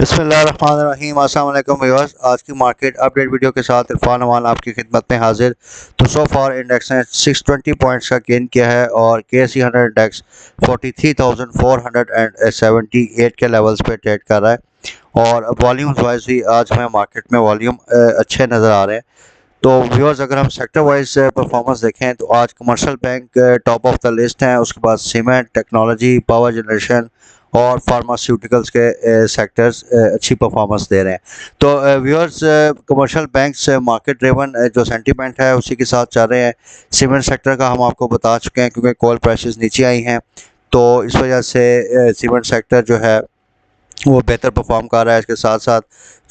बिस्मिल्लाहिर्रहमानिर्रहीम। अस्सलाम वालेकुम व्यूअर्स, आज की मार्केट अपडेट वीडियो के साथ इरफान अमान आपकी खिदमत में हाजिर। तो सो फार इंडेक्स ने 620 पॉइंट्स का गेन किया है और KSE 100 इंडेक्स 43,478 के लेवल्स पे ट्रेड कर रहा है। और वॉल्यूम्स वाइज भी आज हमें मार्केट में वॉल्यूम अच्छे नज़र आ रहे हैं। तो व्यूअर्स, अगर हम सेक्टर वाइज परफॉर्मेंस देखें तो आज commercial bank top of the list हैं। उसके बाद सीमेंट, टेक्नोलॉजी, पावर जनरेशन और फार्मास्यूटिकल्स के सेक्टर्स अच्छी परफॉर्मेंस दे रहे हैं। तो viewers, commercial banks market driven जो सेंटीमेंट है उसी के साथ चल रहे हैं। सीमेंट सेक्टर का हम आपको बता चुके हैं क्योंकि कोल प्राइसेस नीचे आई हैं, तो इस वजह से सीमेंट सेक्टर जो है वो बेहतर परफॉर्म कर रहा है। इसके साथ साथ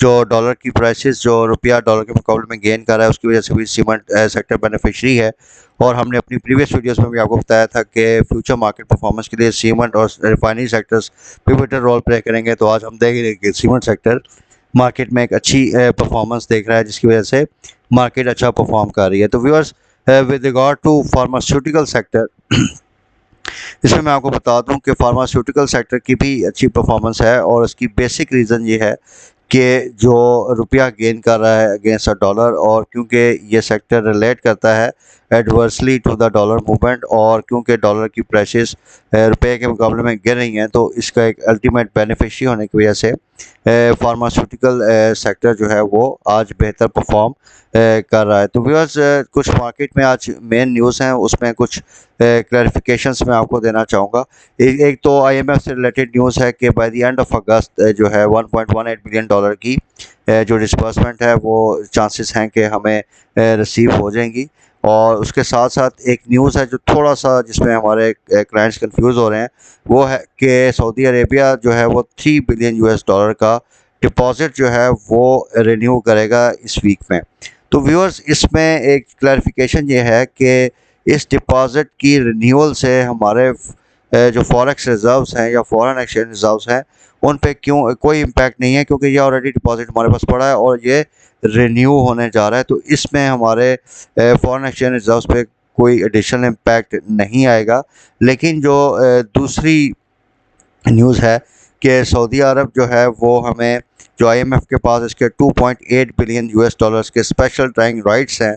जो डॉलर की प्राइसेस, जो रुपया डॉलर के मुकाबले में गेन कर रहा है, उसकी वजह से भी सीमेंट सेक्टर बेनिफिशरी है। और हमने अपनी प्रीवियस वीडियोस में भी आपको बताया था कि फ्यूचर मार्केट परफॉर्मेंस के लिए सीमेंट और refinery sectors pivotal role play करेंगे। तो आज हम देख रहे हैं कि सीमेंट सेक्टर मार्केट में एक अच्छी परफॉर्मेंस देख रहा है, जिसकी वजह से मार्केट अच्छा परफॉर्म कर रही है। तो viewers, with regard to pharmaceutical sector, इसमें मैं आपको बता दूं कि फार्मास्यूटिकल सेक्टर की भी अच्छी परफॉर्मेंस है और उसकी बेसिक रीज़न ये है कि जो रुपया गेन कर रहा है अगेंस्ट अ डॉलर, और क्योंकि ये सेक्टर रिलेट करता है adversely to the dollar movement, और क्योंकि डॉलर की प्राइसेस रुपये के मुकाबले में गिर रही हैं, तो इसका एक अल्टीमेट बेनिफिशियरी होने की वजह से फार्मास्यूटिकल सेक्टर जो है वो आज बेहतर परफॉर्म कर रहा है। तो व्यूअर्स, कुछ मार्केट में आज मेन न्यूज़ हैं, उसमें कुछ क्लैरिफिकेशंस मैं आपको देना चाहूँगा। एक तो IMF से रिलेटेड न्यूज़ है कि बाय द एंड ऑफ अगस्त जो है $1.18 बिलियन की जो डिसबर्समेंट है वो चांसेस हैं कि हमें रिसीव हो जाएंगी। और उसके साथ साथ एक न्यूज़ है जो थोड़ा सा जिसमें हमारे क्लाइंट्स कंफ्यूज हो रहे हैं, वो है कि सऊदी अरेबिया जो है वो $3 बिलियन का डिपॉजिट जो है वो रिन्यू करेगा इस वीक में। तो व्यूअर्स, इसमें एक क्लैरिफिकेशन ये है कि इस डिपॉजिट की रिन्यूअल से हमारे जो फॉरेक्स रिज़र्व्स हैं या फॉरेन एक्सचेंज रिज़र्व्स हैं उन पे क्यों कोई इम्पैक्ट नहीं है, क्योंकि ये ऑलरेडी डिपॉजिट हमारे पास पड़ा है और ये रिन्यू होने जा रहा है। तो इसमें हमारे फॉरेन एक्सचेंज रिज़र्व्स पे कोई एडिशनल इम्पैक्ट नहीं आएगा। लेकिन जो दूसरी न्यूज़ है कि सऊदी अरब जो है वो हमें, जो IMF के पास इसके $2.8 बिलियन के स्पेशल ड्राइंग राइट्स हैं,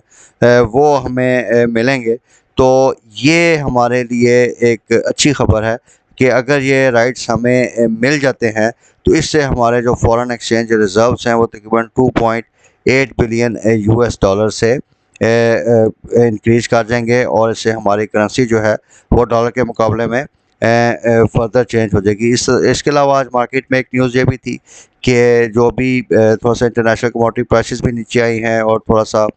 वो हमें मिलेंगे। तो ये हमारे लिए एक अच्छी खबर है कि अगर ये राइट्स हमें मिल जाते हैं तो इससे हमारे जो फॉरेन एक्सचेंज रिज़र्व्स हैं वो तकरीबन $2.8 बिलियन से इंक्रीज़ कर जाएंगे, और इससे हमारी करेंसी जो है वो डॉलर के मुकाबले में फर्दर चेंज हो जाएगी। इसके अलावा आज मार्केट में एक न्यूज़ ये भी थी कि जो भी थोड़ा सा इंटरनेशनल कमोडिटी प्राइसेस भी नीचे आई हैं और थोड़ा सा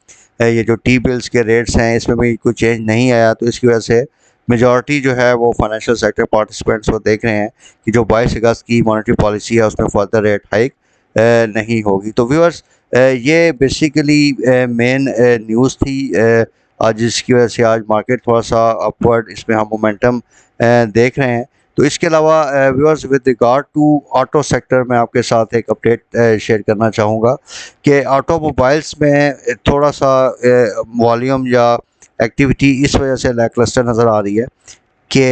ये जो टी बिल्स के रेट्स हैं इसमें भी कोई चेंज नहीं आया। तो इसकी वजह से मेजॉरिटी जो है वो फाइनेंशियल सेक्टर पार्टिसिपेंट्स वो देख रहे हैं कि जो 22 अगस्त की मॉनेटरी पॉलिसी है उसमें फर्दर रेट हाइक नहीं होगी। तो व्यूअर्स, ये बेसिकली मेन न्यूज़ थी आज, जिसकी वजह से आज मार्केट थोड़ा सा अपवर्ड इसमें हम मोमेंटम देख रहे हैं। तो इसके अलावा viewers, with regard to auto sector में आपके साथ एक अपडेट शेयर करना चाहूँगा कि ऑटोमोबाइल्स में थोड़ा सा वॉल्यूम या एक्टिविटी इस वजह से लैकलस्टर नज़र आ रही है कि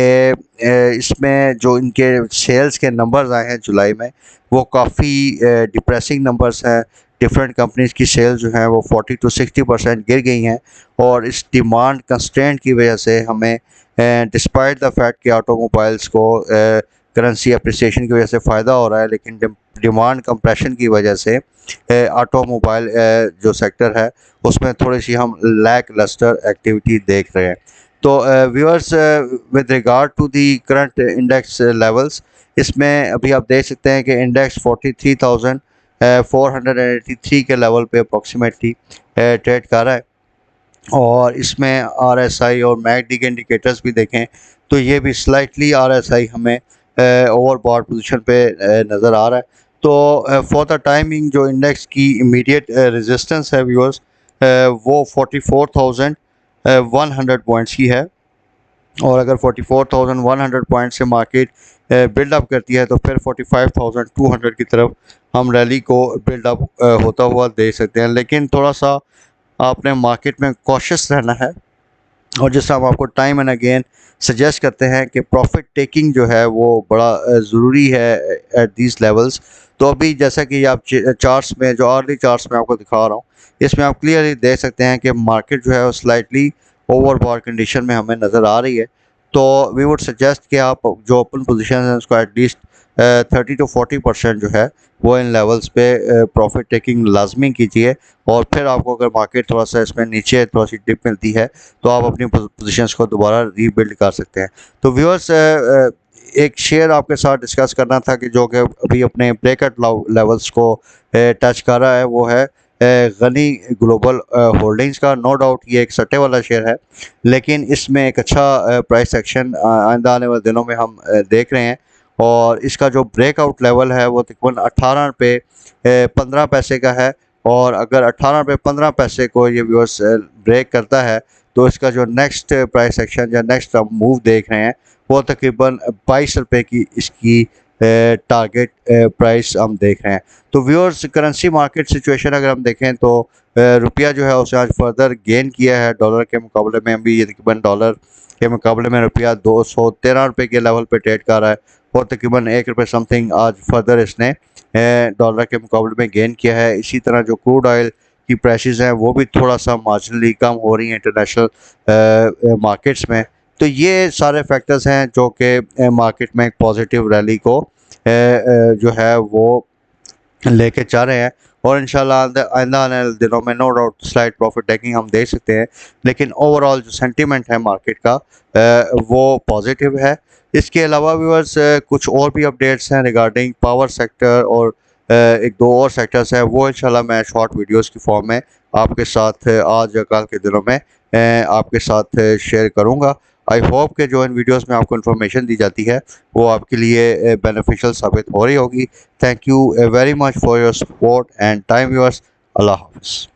इसमें जो इनके सेल्स के नंबर्स आए हैं जुलाई में वो काफ़ी डिप्रेसिंग नंबर्स हैं। डिफरेंट कंपनीज की सेल्स जो हैं वो 40 to 60% गिर गई हैं, और इस डिमांड कंस्ट्रेंट की वजह से हमें डिस्पाइट द फैक्ट कि ऑटोमोबाइल्स को करेंसी अप्रिसिएशन की वजह से फ़ायदा हो रहा है, लेकिन डिमांड कंप्रेशन की वजह से ऑटोमोबाइल जो सेक्टर है उसमें थोड़ी सी हम लैक लस्टर एक्टिविटी देख रहे हैं। तो viewers, with regard to the current index levels, इसमें अभी आप देख सकते हैं कि इंडेक्स 43,483 के लेवल पे अप्रॉक्सीमेटली ट्रेड कर रहा है। और इसमें RSI और मैकडी के इंडिकेटर्स भी देखें तो ये भी स्लाइटली RSI हमें ओवरबॉट पोजीशन पे नज़र आ रहा है। तो फॉर द टाइमिंग जो इंडेक्स की इमीडिएट रेजिस्टेंस है व्यूअर्स, वो 44,100 पॉइंट्स की है। और अगर 44,100 पॉइंट से मार्केट बिल्डअप करती है तो फिर 45,200 की तरफ हम रैली को बिल्डअप होता हुआ देख सकते हैं। लेकिन थोड़ा सा आपने मार्केट में कॉशियस रहना है और जिस तरह हम आपको टाइम एंड अगेन सजेस्ट करते हैं कि प्रॉफिट टेकिंग जो है वो बड़ा ज़रूरी है एट दीज लेवल्स। तो अभी जैसा कि आप चार्ट्स में, जो अर्ली चार्ट्स में आपको दिखा रहा हूँ, इसमें आप क्लियरली देख सकते हैं कि मार्केट जो है वो स्लाइटली ओवरबॉट कंडीशन में हमें नज़र आ रही है। तो वी वुड सजेस्ट कि आप जो ओपन पोजीशन है उसको एटलीस्ट 30 to 40% जो है वो इन लेवल्स पे प्रॉफिट टेकिंग लाजमी कीजिए। और फिर आपको अगर मार्केट थोड़ा सा इसमें नीचे थोड़ा सी डिप मिलती है तो आप अपनी पोजीशंस को दोबारा रीबिल्ड कर सकते हैं। तो व्यूअर्स, एक शेयर आपके साथ डिस्कस करना था कि जो कि अभी अपने ब्रेकआउट लेवल्स को टच कर रहा है, वो है गनी ग्लोबल होल्डिंग्स का। नो डाउट ये एक सट्टे वाला शेयर है, लेकिन इसमें एक अच्छा प्राइस एक्शन आइंदा आने वाले दिनों में हम देख रहे हैं। और इसका जो ब्रेकआउट लेवल है वो तकरीबन 18 रुपये 15 पैसे का है। और अगर 18 रुपये 15 पैसे को ये व्यूअर्स ब्रेक करता है तो इसका जो नेक्स्ट प्राइस एक्शन या नेक्स्ट हम मूव देख रहे हैं वो तकरीबन 22 रुपये की इसकी टारगेट प्राइस हम देख रहे हैं। तो व्यूअर्स, करेंसी मार्केट सिचुएशन अगर हम देखें तो रुपया जो है उसने आज फर्दर गेन किया है डॉलर के मुकाबले में। अभी ये तकरीबन डॉलर के मुकाबले में रुपया 213 रुपये के लेवल पे ट्रेड कर रहा है और तकरीबन 1 रुपये समथिंग आज फर्दर इसने डॉलर के मुकाबले में गेन किया है। इसी तरह जो क्रूड ऑयल की प्राइसेस हैं वो भी थोड़ा सा मार्जिनली कम हो रही हैं इंटरनेशनल मार्केट्स में। तो ये सारे फैक्टर्स हैं जो कि मार्केट में एक पॉजिटिव रैली को जो है वो लेके जा रहे हैं। और इंशाल्लाह आइंदा आने वाले दिनों में no doubt slide profit taking हम देख सकते हैं। लेकिन ओवरऑल जो सेंटीमेंट है मार्केट का वो पॉजिटिव है। इसके अलावा व्यूअर्स, कुछ और भी अपडेट्स हैं रिगार्डिंग पावर सेक्टर और एक दो और सेक्टर्स हैं, वो इंशाल्लाह मैं शॉर्ट वीडियोस की फॉर्म में आपके साथ आज या कल के दिनों में आपके साथ शेयर करूंगा। आई होप कि जो इन वीडियोस में आपको इन्फॉर्मेशन दी जाती है वो आपके लिए बेनिफिशियल साबित हो रही होगी। Thank you very much for your support and time viewers. अल्लाह हाफ़िज़।